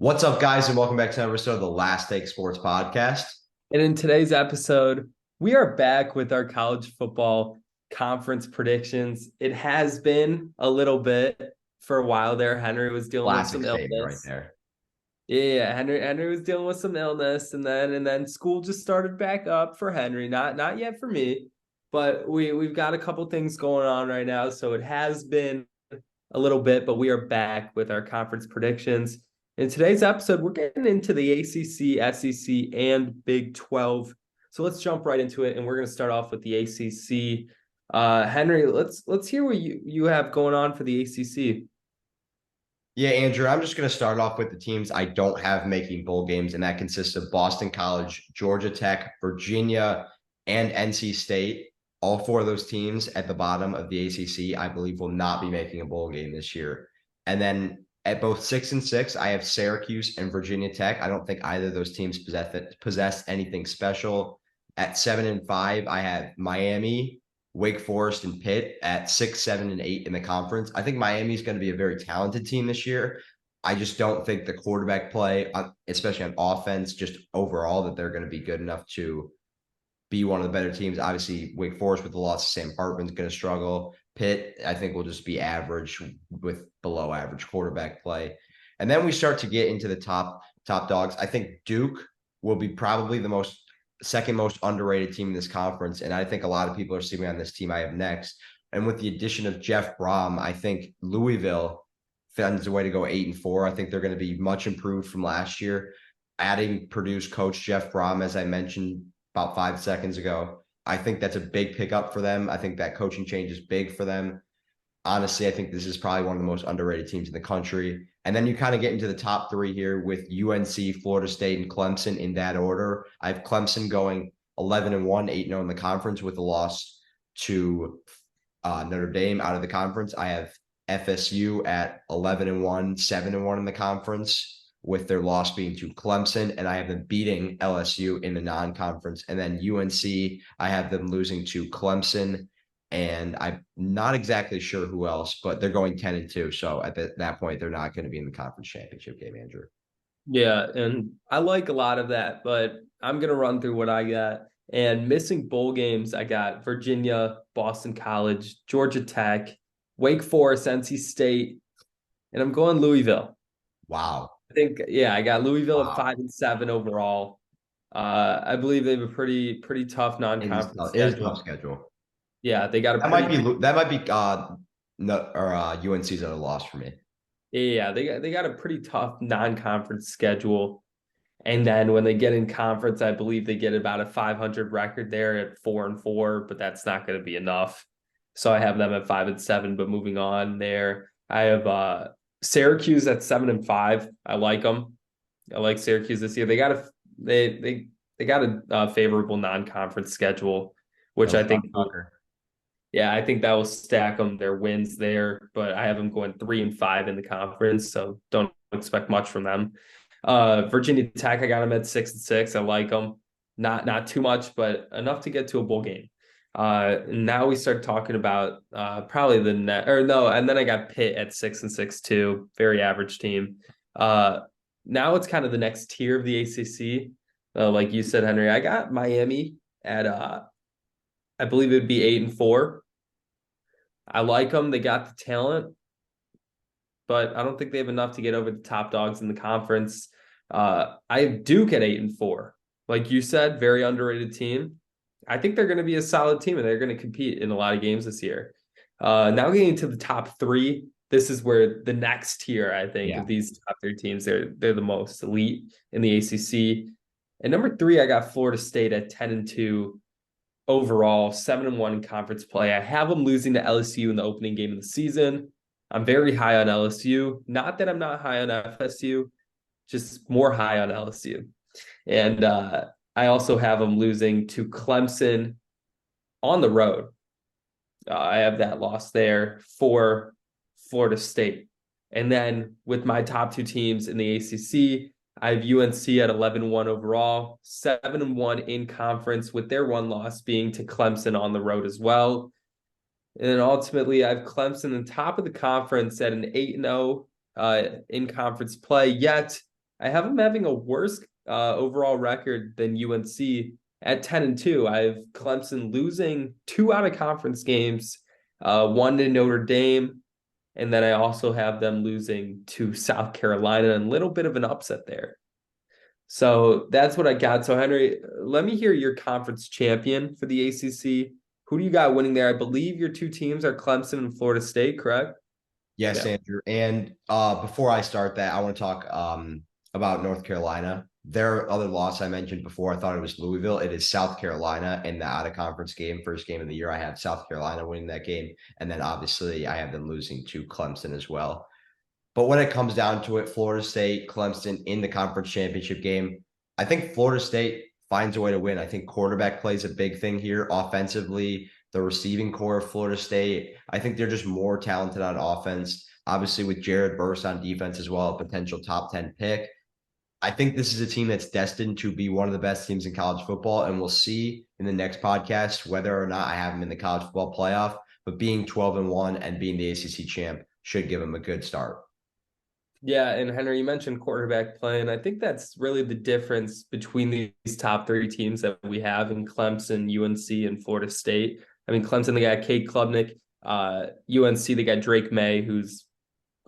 What's up, guys, and welcome back to another episode of the Last Take Sports Podcast. And in today's episode, we are back with our college football conference predictions. It has been a little bit for a while there. Henry was dealing with Classic some statement right illness. there. Yeah, Henry was dealing with some illness, and then school just started back up for Henry. Not yet for me, but we've got a couple things going on right now. So it has been a little bit, but we are back with our conference predictions. In today's episode, we're getting into the ACC, SEC, and Big 12. So let's jump right into it, and we're going to start off with the ACC. Henry, let's hear what you have going on for the ACC. Yeah, Andrew, I'm just going to start off with the teams I don't have making bowl games, and that consists of Boston College, Georgia Tech, Virginia, and NC State. All four of those teams at the bottom of the ACC, I believe, will not be making a bowl game this year. And then at both 6 and 6, I have Syracuse and Virginia Tech. I don't think either of those teams possess anything special. At 7 and 5, I have Miami, Wake Forest, and Pitt at 6, 7, and 8 in the conference. I think Miami is going to be a very talented team this year. I just don't think the quarterback play, especially on offense, just overall, that they're going to be good enough to be one of the better teams. Obviously, Wake Forest with the loss of Sam Hartman's going to struggle. Pitt, I think, will just be average with below average quarterback play. And then we start to get into the top dogs. I think Duke will be probably the second most underrated team in this conference. And I think a lot of people are sleeping on this team I have next. And with the addition of Jeff Brom, I think Louisville finds a way to go 8-4. I think they're going to be much improved from last year. Adding Purdue's coach Jeff Brom, as I mentioned about 5 seconds ago, I think that's a big pickup for them. I think that coaching change is big for them. Honestly, I think this is probably one of the most underrated teams in the country. And then you kind of get into the top three here with UNC, Florida State, and Clemson in that order. I have Clemson going 11-1, 8-0 in the conference with a loss to Notre Dame out of the conference. I have FSU at 11-1, 7-1 in the conference with their loss being to Clemson, and I have them beating LSU in the non-conference. And then UNC, I have them losing to Clemson, and I'm not exactly sure who else, but they're going 10-2. So at that point, they're not going to be in the conference championship game, Andrew. Yeah, and I like a lot of that, but I'm gonna run through what I got. And missing bowl games, I got Virginia, Boston College, Georgia Tech, Wake Forest, NC State, and I'm going Louisville. Wow. I think, yeah, I got Louisville at Wow. 5-7 overall. I believe they have a pretty tough It is non-conference tough. It is a tough schedule. schedule. Yeah, they got a That might be no, or UNC's at a loss for me. yeah, they got a pretty tough non-conference schedule. And then when they get in conference, I believe they get about a 500 record there at 4-4, but that's not going to be enough. So I have them at 5-7. But moving on there, I have Syracuse at 7-5. I like them. I like Syracuse this year. They got a favorable non-conference schedule, which I think Tucker. yeah, I think that will stack them their wins there. But I have them going 3-5 in the conference, so don't expect much from them. Virginia Tech, I got them at 6-6. I like them, not too much, but enough to get to a bowl game. Now we start talking about probably the net or no, and then I got Pitt at 6-6 too, very average team. Now it's kind of the next tier of the ACC. Like you said, Henry, I got Miami at I believe it would be 8-4. I like them. They got the talent, but I don't think they have enough to get over the top dogs in the conference. I have Duke at 8-4. Like you said, very underrated team. I think they're going to be a solid team and they're going to compete in a lot of games this year. Now getting to the top three, this is where the next tier, I think, Yeah. of these top three teams, they're the most elite in the ACC. And number three, I got Florida State at 10-2 overall, 7-1 in conference play. I have them losing to LSU in the opening game of the season. I'm very high on LSU. Not that I'm not high on FSU, just more high on LSU. And I also have them losing to Clemson on the road. I have that loss there for Florida State. And then with my top two teams in the ACC, I have UNC at 11-1 overall, 7-1 in conference, with their one loss being to Clemson on the road as well. And then ultimately, I have Clemson on top of the conference at an 8-0 in conference play. Yet I have them having a worse overall record than UNC at 10-2. I have Clemson losing 2 out of conference games, one to Notre Dame, and then I also have them losing to South Carolina, and a little bit of an upset there. So that's what I got. So Henry, let me hear your conference champion for the ACC. Who do you got winning there? I believe your two teams are Clemson and Florida State, correct? Yes, Yeah. Andrew. And before I start that, I want to talk about North Carolina. Their other loss I mentioned before, I thought it was Louisville. It is South Carolina in the out of conference game, first game of the year. I have South Carolina winning that game. And then obviously I have them losing to Clemson as well. But when it comes down to it, Florida State, Clemson in the conference championship game, I think Florida State finds a way to win. I think quarterback plays a big thing here offensively. The receiving core of Florida State, I think they're just more talented on offense. Obviously, with Jared Verse on defense as well, a potential top 10 pick. I think this is a team that's destined to be one of the best teams in college football. And we'll see in the next podcast whether or not I have them in the college football playoff. But being 12-1 and being the ACC champ should give them a good start. Yeah, and Henry, you mentioned quarterback play, and I think that's really the difference between these top three teams that we have in Clemson, UNC, and Florida State. I mean, Clemson, they got Cade Klubnik. UNC, they got Drake Maye, who's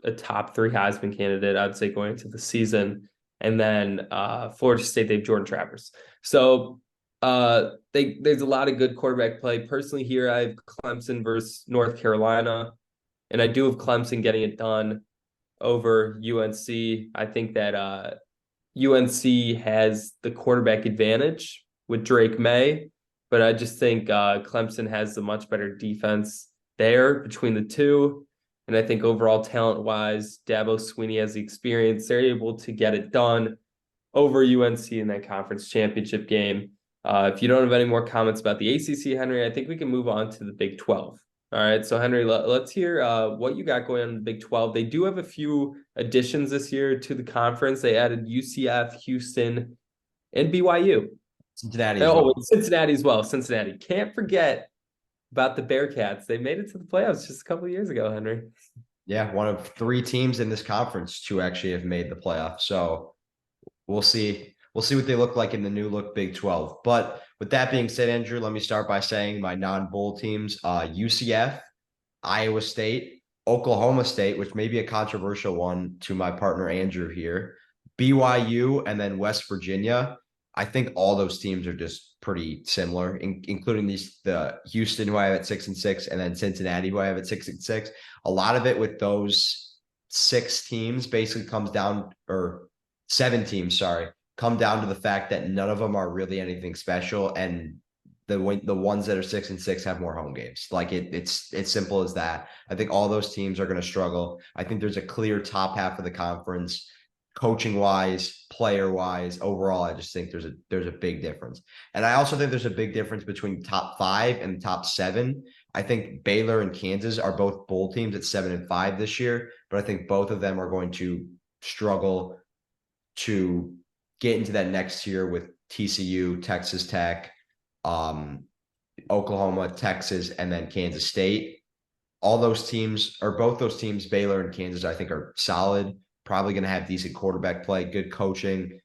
a top 3 Heisman candidate, I'd say, going into the season. And then Florida State, they have Jordan Travers. So there's a lot of good quarterback play. Personally, here I have Clemson versus North Carolina, and I do have Clemson getting it done over UNC. I think that UNC has the quarterback advantage with Drake Maye, but I just think Clemson has a much better defense there between the two. And I think overall talent-wise, Dabo Swinney has the experience. They're able to get it done over UNC in that conference championship game. If you don't have any more comments about the ACC, Henry, I think we can move on to the Big 12. All right, so Henry, let's hear what you got going on in the Big 12. They do have a few additions this year to the conference. They added UCF, Houston, and BYU. Cincinnati as well. Cincinnati as well. Cincinnati. Can't forget about the Bearcats. They made it to the playoffs just a couple of years ago, Henry. Yeah, one of 3 teams in this conference to actually have made the playoffs. So we'll see. We'll see what they look like in the new look Big 12. But with that being said, Andrew, let me start by saying my non-bowl teams, UCF, Iowa State, Oklahoma State, which may be a controversial one to my partner Andrew here, BYU, and then West Virginia. I think all those teams are just pretty similar, including the Houston, who I have at 6-6, and then Cincinnati, who I have at 6-6. A lot of it with those 6 teams basically comes down, or 7 teams, sorry, come down to the fact that none of them are really anything special, and the ones that are 6-6 have more home games. Like it's simple as that. I think all those teams are going to struggle. I think there's a clear top half of the conference, coaching wise, player wise, overall. I just think there's a big difference, and I also think there's a big difference between top 5 and top 7. I think Baylor and Kansas are both bowl teams at 7-5 this year, but I think both of them are going to struggle to get into that next tier with TCU, Texas Tech, Oklahoma, Texas, and then Kansas State. All those teams, or both those teams, Baylor and Kansas, I think are solid, probably going to have decent quarterback play, good coaching.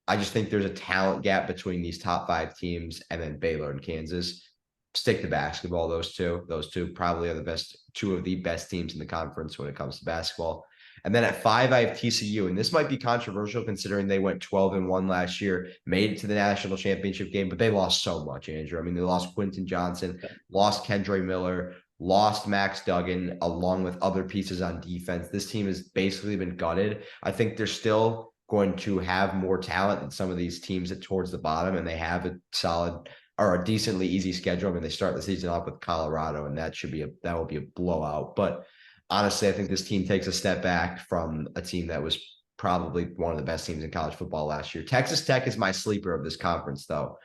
I just think there's a talent gap between these top 5 teams and then Baylor and Kansas. Stick to basketball, those two. Those two probably are the best, 2 of the best teams in the conference when it comes to basketball. And then at 5, I have TCU, and this might be controversial considering they went 12-1 last year, made it to the national championship game, but they lost so much, Andrew. I mean, they lost Quentin Johnson, lost Kendre Miller, lost Max Duggan, along with other pieces on defense. This team has basically been gutted. I think they're still going to have more talent than some of these teams at towards the bottom, and they have a solid or a decently easy schedule. I mean, they start the season off with Colorado, and that will be a blowout. But honestly, I think this team takes a step back from a team that was probably one of the best teams in college football last year. Texas Tech is my sleeper of this conference, though.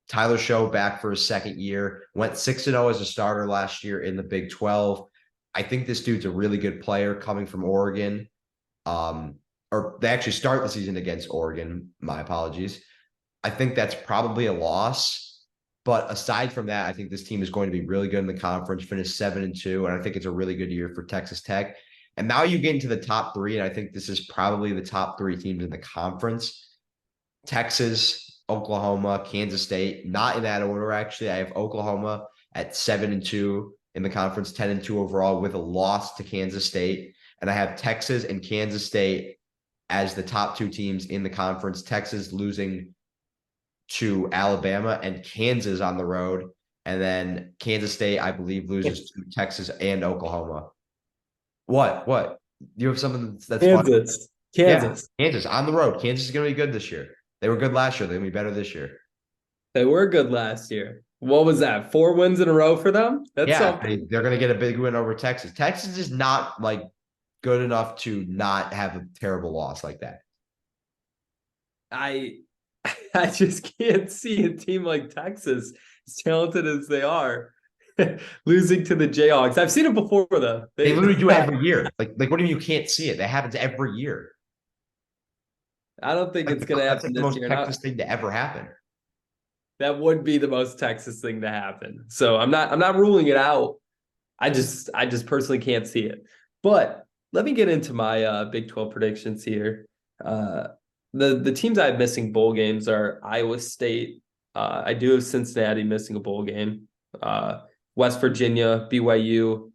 Tyler Show back for his second year, went 6-0 as a starter last year in the Big 12. I think this dude's a really good player coming from Oregon. Or they actually start the season against Oregon. My apologies. I think that's probably a loss. But aside from that, I think this team is going to be really good in the conference, finish 7-2, and I think it's a really good year for Texas Tech. And now you get into the top three, and I think this is probably the top three teams in the conference. Texas, Oklahoma, Kansas State, not in that order, actually. I have Oklahoma at 7-2 in the conference, 10-2 overall, with a loss to Kansas State. And I have Texas and Kansas State as the top two teams in the conference. Texas losing to Alabama and Kansas on the road. And then Kansas State, I believe, loses to Texas and Oklahoma. What? What? You have something that's fun? Kansas. Yeah, Kansas on the road. Kansas is going to be good this year. They were good last year. They're going to be better this year. They were good last year. What was that? 4 wins in a row for them? That's something. They're going to get a big win over Texas. Texas is not like good enough to not have a terrible loss like that. I I just can't see a team like Texas, as talented as they are, losing to the Jayhawks. I've seen it before, though. They literally do it every year. Like what do you mean you can't see it? That happens every year. I don't think it's going to happen That's this the year. most Texas thing to ever happen. That would be the most Texas thing to happen. So I'm not ruling it out. I just personally can't see it. But let me get into my Big 12 predictions here. The teams I have missing bowl games are Iowa State. I do have Cincinnati missing a bowl game. West Virginia, BYU.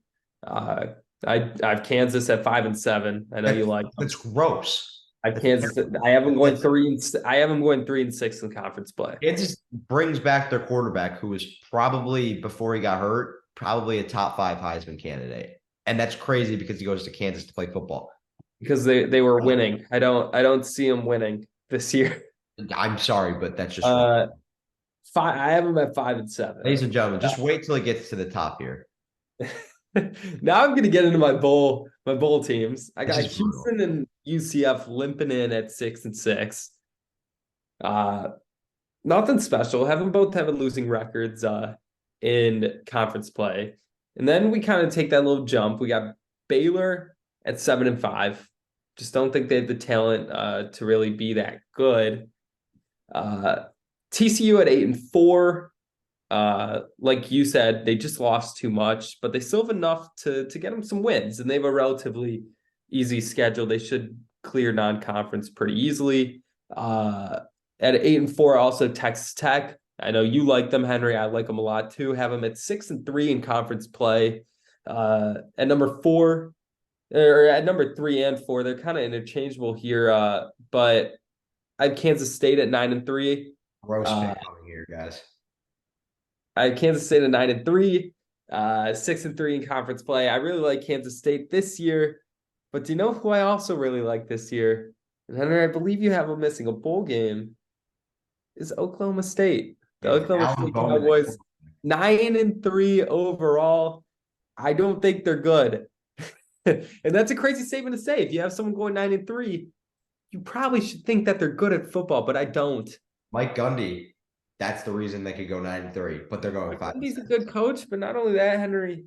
I have Kansas at 5-7. I know you like them. That's gross. I have Kansas. I have them going 3-6 in conference play. Kansas brings back their quarterback, who was probably, before he got hurt, probably a top 5 Heisman candidate. And that's crazy because he goes to Kansas to play football. Because they were winning. I don't see them winning this year. I'm sorry, but that's just wrong. I have them at 5-7. Ladies and gentlemen, just wait till it gets to the top here. Now I'm gonna get into my bowl teams. I got Houston and UCF limping in at 6-6. Nothing special. Haven't both having losing records in conference play. And then we kind of take that little jump. We got Baylor at 7-5. Just don't think they have the talent to really be that good. TCU at 8-4. Like you said, they just lost too much, but they still have enough to get them some wins, and they have a relatively easy schedule. They should clear non-conference pretty easily. At 8-4, also Texas Tech. I know you like them, Henry. I like them a lot too. Have them at 6-3 in conference play. At number 4, or at number 3 and 4, they're kind of interchangeable here. But I have Kansas State at 9-3. Gross pick coming here, guys. I have Kansas State at 9-3, 6-3 in conference play. I really like Kansas State this year, but do you know who I also really like this year? And Henry, I believe you have them missing a bowl game. Is Oklahoma State. The Oklahoma State Cowboys 9-3 overall. I don't think they're good. And that's a crazy statement to say. If you have someone going 9-3, you probably should think that they're good at football, but I don't. Mike Gundy, that's the reason they could go 9-3, but they're going 5. Gundy's a good coach, but not only that, Henry,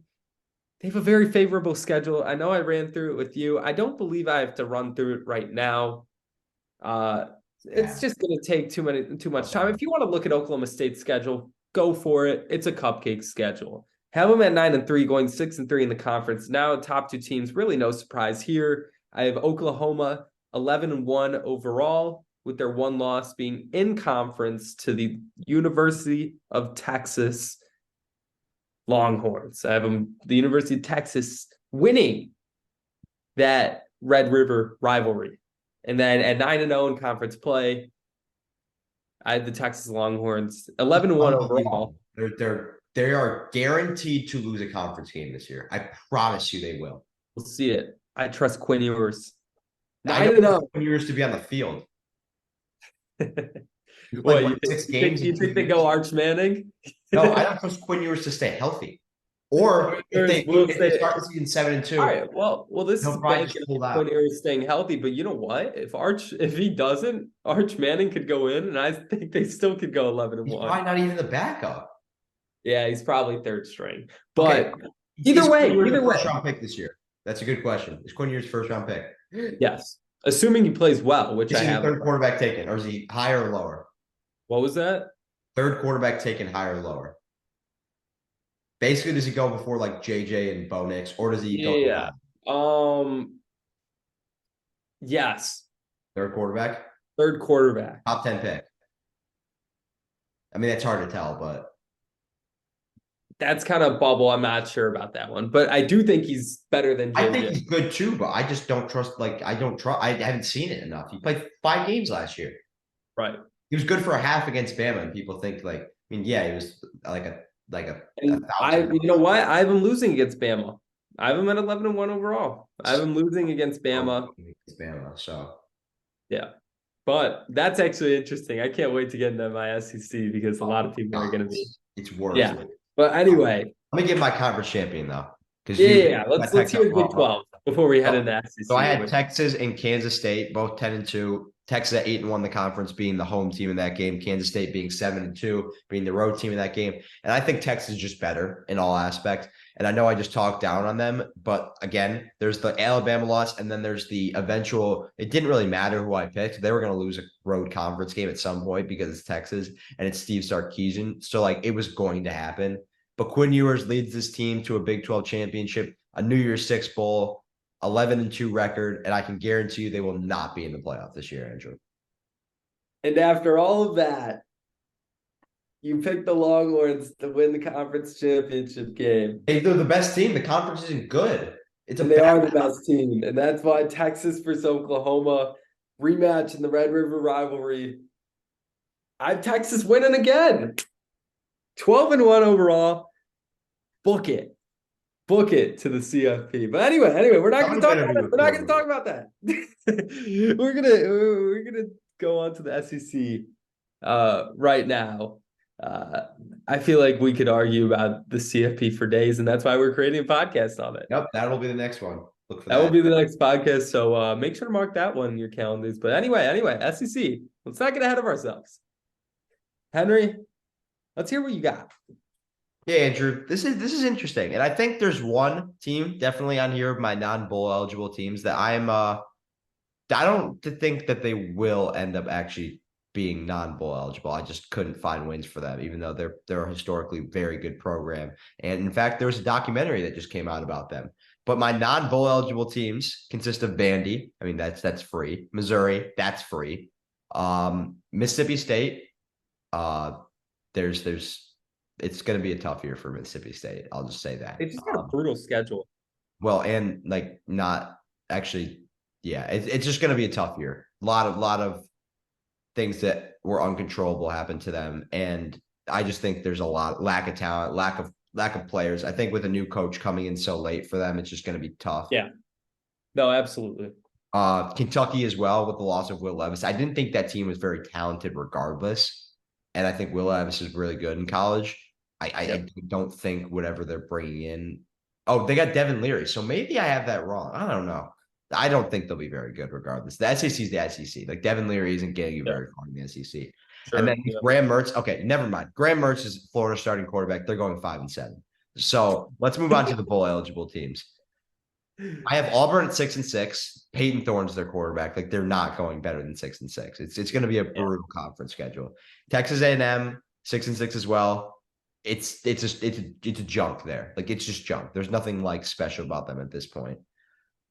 they have a very favorable schedule. I know I ran through it with you. I don't believe I have to run through it right now. It's just going to take too much time. If you want to look at Oklahoma State's schedule, go for it. It's a cupcake schedule. Have them at 9-3, going 6-3 in the conference. Now, top 2 teams, really no surprise here. I have Oklahoma 11-1 overall, with their one loss being in conference to the University of Texas Longhorns. I have them, the University of Texas, winning that Red River rivalry. And then at 9-0 in conference play, I had the Texas Longhorns 11-1 overall. They are guaranteed to lose a conference game this year. I promise you they will. We'll see it. I trust Quinn Ewers. 9-0. Quinn Ewers to be on the field. What, you think they go Arch Manning? No, I don't trust Quinn Ewers to stay healthy. Or if they start the season 7-2. All right. Well, this is banking on Quinn Ewers staying healthy. But you know what? If he doesn't, Arch Manning could go in, and I think they still could go 11-1. He's probably not even the backup. Yeah, he's probably third string. But either way, first round pick this year. That's a good question. Is Quinn Ewers first round pick? Yes, assuming he plays well, which I have. Third quarterback taken, or is he higher or lower? What was that? Third quarterback taken, higher or lower? Basically, does he go before like JJ and Bo Nix, or does he go? Yeah, Yes. Third quarterback, Third quarterback. top 10 pick. I mean, it's hard to tell, but That's kind of bubble. I'm not sure about that one, but I do think he's better than I think JJ. he's good too. But I just don't trust. Like, I don't trust. I haven't seen it enough. He played 5 games last year. Right. He was good for a half against Bama, and people think like, I mean, yeah, he was like a And thousand. you know what? I have him losing against Bama. I have him at 11-1 overall. I have him losing against Bama. Against Bama, so Yeah. But that's actually interesting. I can't wait to get into my SEC because a lot of people are going to be. it's worse. Yeah. But anyway, Let me get my conference champion though, because yeah. got Let's hear Texas. the Big 12 before we head into So I SEC. had Texas and Kansas State both 10-2. Texas at 8-1, the conference being the home team in that game. Kansas State being 7-2, being the road team in that game. And I think Texas is just better in all aspects. And I know I just talked down on them, but again, there's the Alabama loss, and then there's the eventual. It didn't really matter who I picked; they were going to lose a road conference game at some point because it's Texas and it's Steve Sarkisian. So like it was going to happen. But Quinn Ewers leads this team to a Big 12 championship, a New Year's Six bowl, 11-2 record, and I can guarantee you they will not be in the playoff this year, Andrew. And after all of that, you picked the Longhorns to win the conference championship game. They're the best team. The conference isn't good. It's And they are the best team. And that's why Texas versus Oklahoma rematch in the Red River rivalry. I have Texas winning again. 12-1 overall. Book it. Book it to the CFP. But anyway, we're not going to talk about that. We're not going to talk about that. we're gonna go on to the SEC right now. I feel like we could argue about the CFP for days, and that's why we're creating a podcast on it. Yep, that'll be the next one. Look for that will be the next podcast. So make sure to mark that one in your calendars. But anyway, SEC. Let's not get ahead of ourselves. Henry, let's hear what you got. Yeah, Andrew, this is interesting, and I think there's one team definitely on here of my non-bowl eligible teams that I don't think that they will end up actually being non-bowl eligible. I just couldn't find wins for them, even though they're a historically very good program. And in fact, there was a documentary that just came out about them. But my non-bowl eligible teams consist of Vandy. I mean, that's free. Missouri, that's free. Mississippi State. There's it's going to be a tough year for Mississippi State. I'll just say that. It's just got a brutal schedule. Well, and like not actually, yeah, it's just going to be a tough year. A lot of things that were uncontrollable happened to them, and I just think there's a lack of talent, lack of players. I think with a new coach coming in so late for them, it's just going to be tough. Yeah. No, absolutely. Kentucky as well with the loss of Will Levis. I didn't think that team was very talented regardless, and I think Will Levis is really good in college. I don't think whatever they're bringing in. Oh, they got Devin Leary. So maybe I have that wrong. I don't know. I don't think they'll be very good regardless. The SEC is the SEC. Like Devin Leary isn't getting you very far in the SEC. Sure, and then Graham Mertz. Okay, never mind. Graham Mertz is Florida starting quarterback. They're going 5-7. So let's move on to the bowl eligible teams. I have Auburn at 6-6. Peyton Thorne's their quarterback. Like they're not going better than 6-6. It's going to be a brutal conference schedule. Texas A&M 6-6 as well. It's a junk there. Like it's just junk. There's nothing like special about them at this point.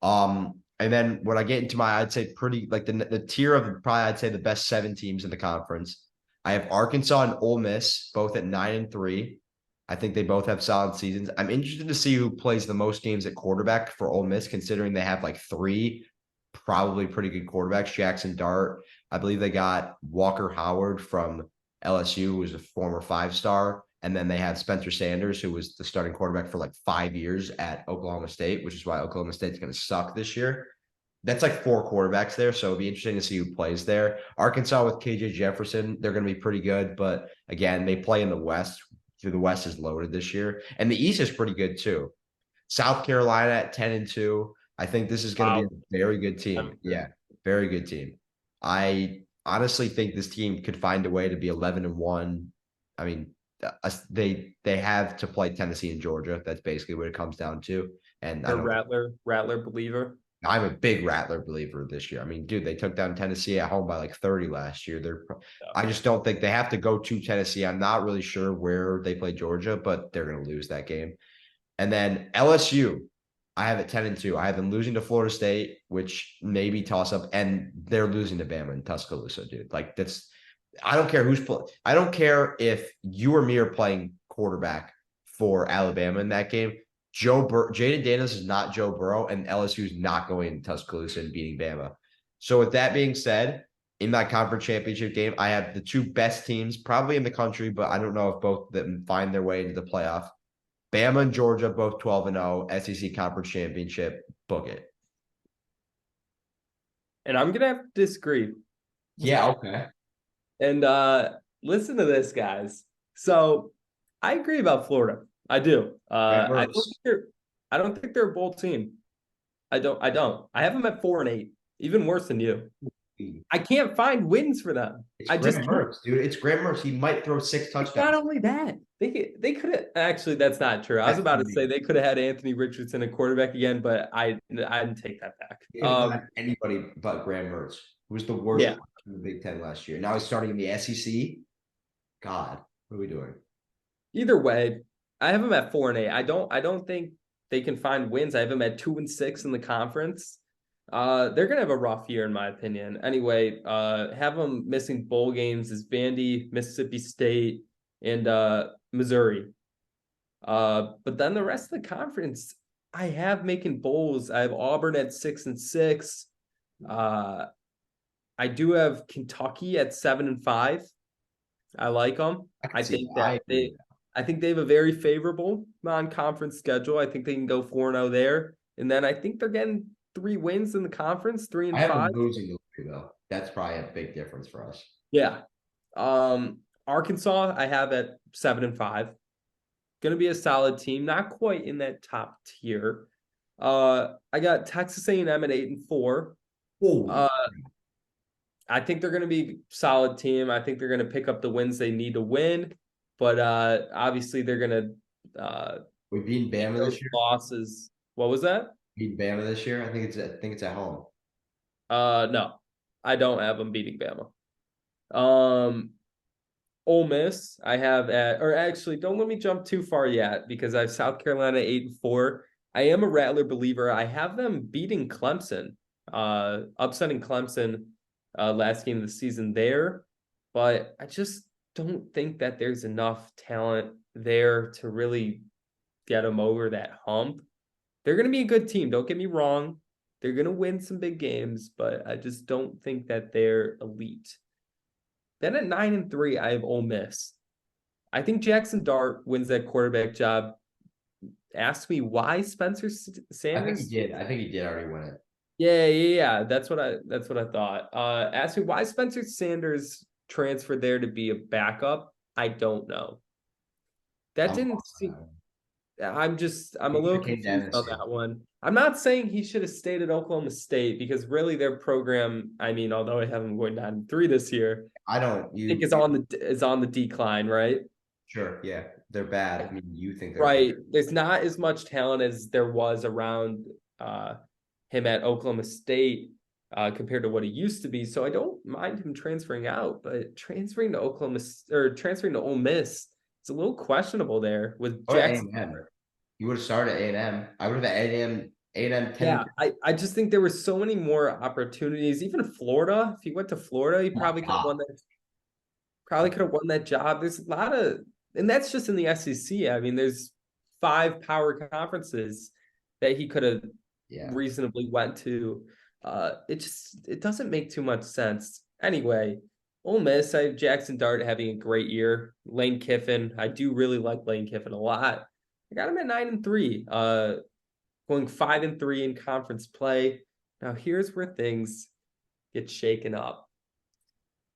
And then when I get into I'd say pretty like the tier of probably I'd say the best 7 teams in the conference. I have Arkansas and Ole Miss both at 9-3. I think they both have solid seasons. I'm interested to see who plays the most games at quarterback for Ole Miss, considering they have like 3 probably pretty good quarterbacks. Jackson Dart. I believe they got Walker Howard from LSU, who was a former 5-star. And then they have Spencer Sanders, who was the starting quarterback for like 5 years at Oklahoma State, which is why Oklahoma State's going to suck this year. That's like 4 quarterbacks there. So it'd be interesting to see who plays there. Arkansas with KJ Jefferson, they're going to be pretty good. But again, they play in the West. The West is loaded this year. And the East is pretty good too. South Carolina at 10-2. I think this is going to be a very good team. Yeah, very good team. I honestly think this team could find a way to be 11-1. I mean, they have to play Tennessee and Georgia. That's basically what it comes down to. And a Rattler believer. I'm a big Rattler believer this year. I mean, dude, they took down Tennessee at home by like 30 last year. I just don't think they have to go to Tennessee. I'm not really sure where they play Georgia, but they're going to lose that game. And then LSU, I have it 10-2. I have them losing to Florida State, which maybe toss up, and they're losing to Bama and Tuscaloosa, dude. Like that's I don't care who's playing. I don't care if you or me are playing quarterback for Alabama in that game. Jaden Daniels is not Joe Burrow, and LSU is not going to Tuscaloosa and beating Bama. So with that being said, in my conference championship game, I have the two best teams probably in the country, but I don't know if both of them find their way into the playoff. Bama and Georgia both 12-0, SEC conference championship. Book it. And I'm gonna have to disagree. Yeah, okay. And listen to this, guys. So I agree about Florida. I do. I don't think they're a bowl team. I don't. I have them at 4-8, even worse than you. I can't find wins for them. It's I Graham just Mertz, dude. It's Graham Mertz. He might throw 6 touchdowns. not only that, they could have actually. That's not true. I was about to say they could have had Anthony Richardson at quarterback again, but I didn't take that back. Anybody but Graham Mertz, who was the worst in the Big Ten last year. Now he's starting in the SEC. God, what are we doing? Either way, I have them at 4-8. I don't think they can find wins. I have them at 2-6 in the conference. They're gonna have a rough year in my opinion. Anyway, have them missing bowl games is Vandy, Mississippi State, and Missouri. But then the rest of the conference, I have making bowls. I have Auburn at 6-6. I do have Kentucky at 7-5. I like them. I think they have a very favorable non-conference schedule. I think they can go 4-0 there. And then I think they're getting 3 wins in the conference, 3-5. I have them losing though. That's probably a big difference for us. Yeah. Arkansas, I have at 7-5. Going to be a solid team, not quite in that top tier. I got Texas A&M at 8-4. I think they're going to be a solid team. I think they're going to pick up the wins they need to win, but obviously they're going to. We beat Bama this year. Losses. What was that? Beat Bama this year. I think it's at home. No, I don't have them beating Bama. Ole Miss, I have or actually, don't let me jump too far yet because I have South Carolina 8-4. I am a Rattler believer. I have them beating Clemson, upsetting Clemson last game of the season there, but I just don't think that there's enough talent there to really get them over that hump. They're going to be a good team. Don't get me wrong. They're going to win some big games, but I just don't think that they're elite. Then at 9-3, I have Ole Miss. I think Jackson Dart wins that quarterback job. Ask me why Spencer Sanders. I think he did already win it. Yeah. That's what I thought. Ask me why Spencer Sanders transferred there to be a backup. I don't know. That didn't seem. I'm a little confused on that one. I'm not saying he should have stayed at Oklahoma State because really their program, I mean, although I have them going 9-3 this year, I think is on the decline, right? Sure, yeah. They're bad. I mean, you think they're right. Bad. There's not as much talent as there was around him at Oklahoma State compared to what he used to be. So I don't mind him transferring out, but transferring to Ole Miss, it's a little questionable there with Jackson. You would have started at A&M. I would have had A&M 10. Yeah, I just think there were so many more opportunities. Even Florida, if he went to Florida, he probably could have won that. Probably could have won that job. There's a lot of, and that's just in the SEC. I mean, there's 5 power conferences that he could have reasonably went to. It doesn't make too much sense. Anyway, Ole Miss, I have Jackson Dart having a great year. Lane Kiffin, I do really like Lane Kiffin a lot. I got him at 9-3, going 5-3 in conference play. Now here's where things get shaken up.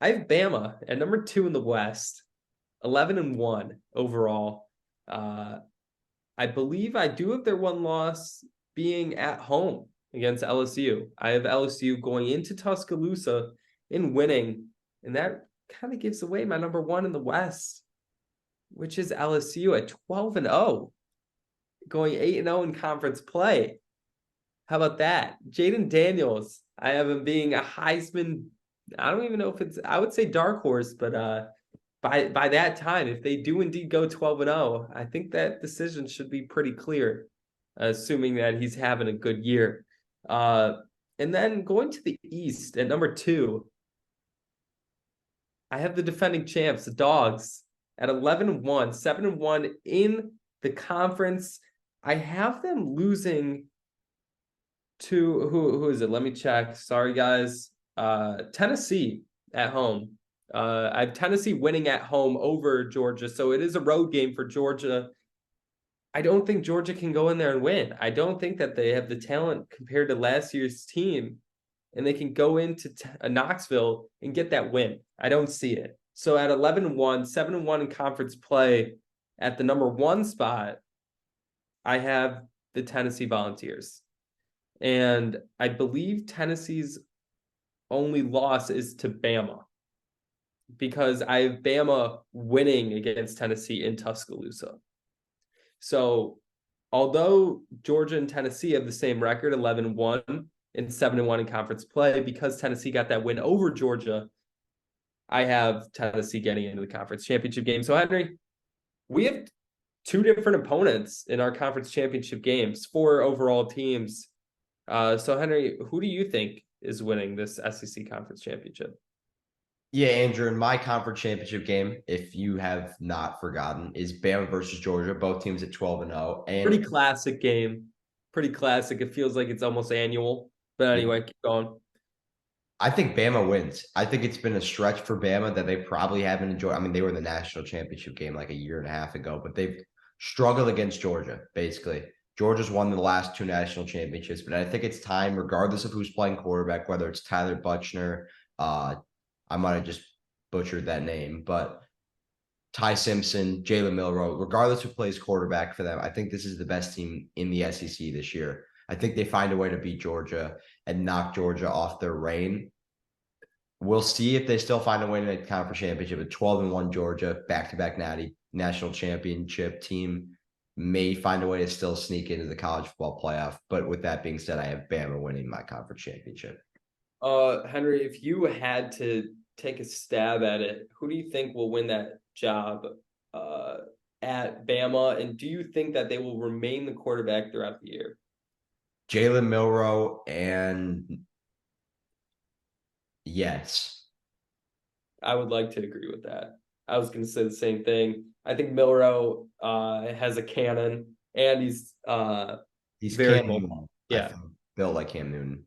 I have Bama at number 2 in the West, 11-1 overall. I believe I do have their one loss being at home against LSU. I have LSU going into Tuscaloosa and winning, and that kind of gives away my number 1 in the West, which is LSU at 12-0. Going 8-0 in conference play. How about that? Jaden Daniels, I have him being a Heisman. I don't even know if I would say dark horse, but by that time, if they do indeed go 12-0, I think that decision should be pretty clear. assuming that he's having a good year. And then going to the East at number 2, I have the defending champs, the Dogs, at 11-1, 7-1 in the conference. I have them losing to who is it? Let me check. Sorry, guys. Tennessee at home. I have Tennessee winning at home over Georgia, so it is a road game for Georgia. I don't think Georgia can go in there and win. I don't think that they have the talent compared to last year's team, and they can go into Knoxville and get that win. I don't see it. So at 11-1, 7-1 in conference play, at the number 1 spot, I have the Tennessee Volunteers. And I believe Tennessee's only loss is to Bama, because I have Bama winning against Tennessee in Tuscaloosa. So although Georgia and Tennessee have the same record, 11-1 and 7-1 in conference play, because Tennessee got that win over Georgia, I have Tennessee getting into the conference championship game. So Henry, we have 2 different opponents in our conference championship games, 4 overall teams. So Henry, who do you think is winning this SEC conference championship? Yeah, Andrew, in my conference championship game, if you have not forgotten, is Bama versus Georgia. Both teams at 12-0. And Pretty classic game. Pretty classic. It feels like it's almost annual. But anyway, keep going. I think Bama wins. I think it's been a stretch for Bama that they probably haven't enjoyed. I mean, they were in the national championship game like a year and a half ago, but they've struggled against Georgia, basically. Georgia's won the last 2 national championships, but I think it's time, regardless of who's playing quarterback, whether it's Tyler Buchner, I might have just butchered that name, but Ty Simpson, Jalen Milroe, regardless who plays quarterback for them, I think this is the best team in the SEC this year. I think they find a way to beat Georgia and knock Georgia off their reign. We'll see if they still find a way to make the conference championship. A 12-1 Georgia, back-to-back national championship team may find a way to still sneak into the college football playoff. But with that being said, I have Bama winning my conference championship. Henry, if you had to take a stab at it, who do you think will win that job at Bama? And do you think that they will remain the quarterback throughout the year? Jalen Milroe, and yes. I would like to agree with that. I was going to say the same thing. I think Milroe has a cannon, and he's very Cam mobile. Newton. Yeah, built like Cam Newton.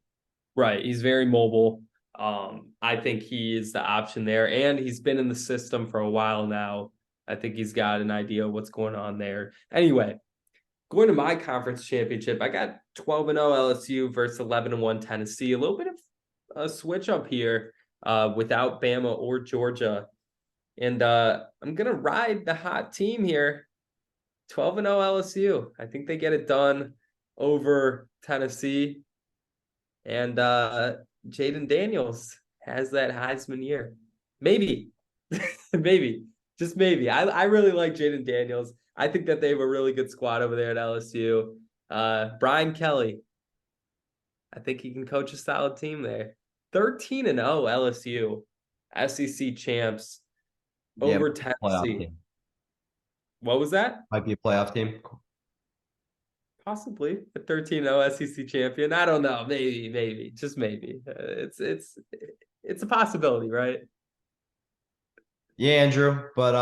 right. He's very mobile. I think he is the option there, and he's been in the system for a while now. I think he's got an idea of what's going on there. Anyway, going to my conference championship, I got 12-0 LSU versus 11-1 Tennessee. A little bit of a switch up here without Bama or Georgia. And I'm going to ride the hot team here. 12-0 LSU. I think they get it done over Tennessee. And Jaden Daniels has that Heisman year. Maybe. Maybe. Just maybe. I really like Jaden Daniels. I think that they have a really good squad over there at LSU. Brian Kelly. I think he can coach a solid team there. 13-0 LSU. SEC champs. Over Tennessee. What was that? Might be a playoff team. Possibly a 13-0 SEC champion. I don't know. Maybe, just maybe. It's a possibility, right? Yeah, Andrew. But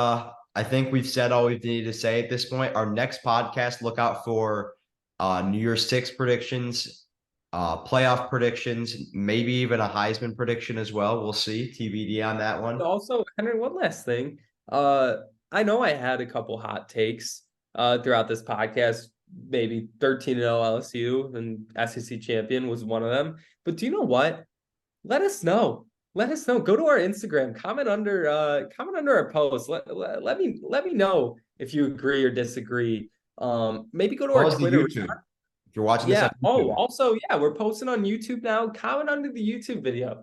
I think we've said all we need to say at this point. Our next podcast, look out for New Year's Six predictions, playoff predictions, maybe even a Heisman prediction as well. We'll see. TBD on that one. Also, Henry, one last thing. I know I had a couple hot takes throughout this podcast. Maybe 13-0 LSU and SEC champion was one of them. But do you know what? Let us know. Let us know. Go to our Instagram. Comment under our post. Let me know if you agree or disagree. Maybe go to our Twitter. YouTube. If you're watching this on YouTube. Also, we're posting on YouTube now. Comment under the YouTube video.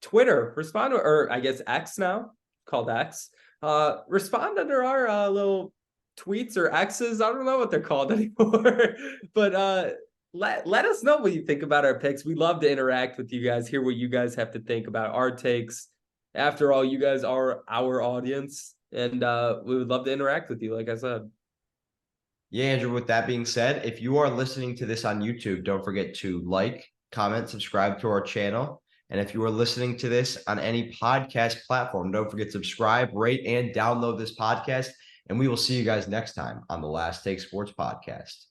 Twitter, respond to, or I guess X now, called X. Respond under our little tweets or X's. I don't know what they're called anymore. But let us know what you think about our picks. We love to interact with you guys, hear what you guys have to think about our takes. After all, you guys are our audience, and we would love to interact with you, like I said. Yeah, Andrew, with that being said, if you are listening to this on YouTube, don't forget to like, comment, subscribe to our channel. And if you are listening to this on any podcast platform, don't forget to subscribe, rate, and download this podcast. And we will see you guys next time on the Last Take Sports Podcast.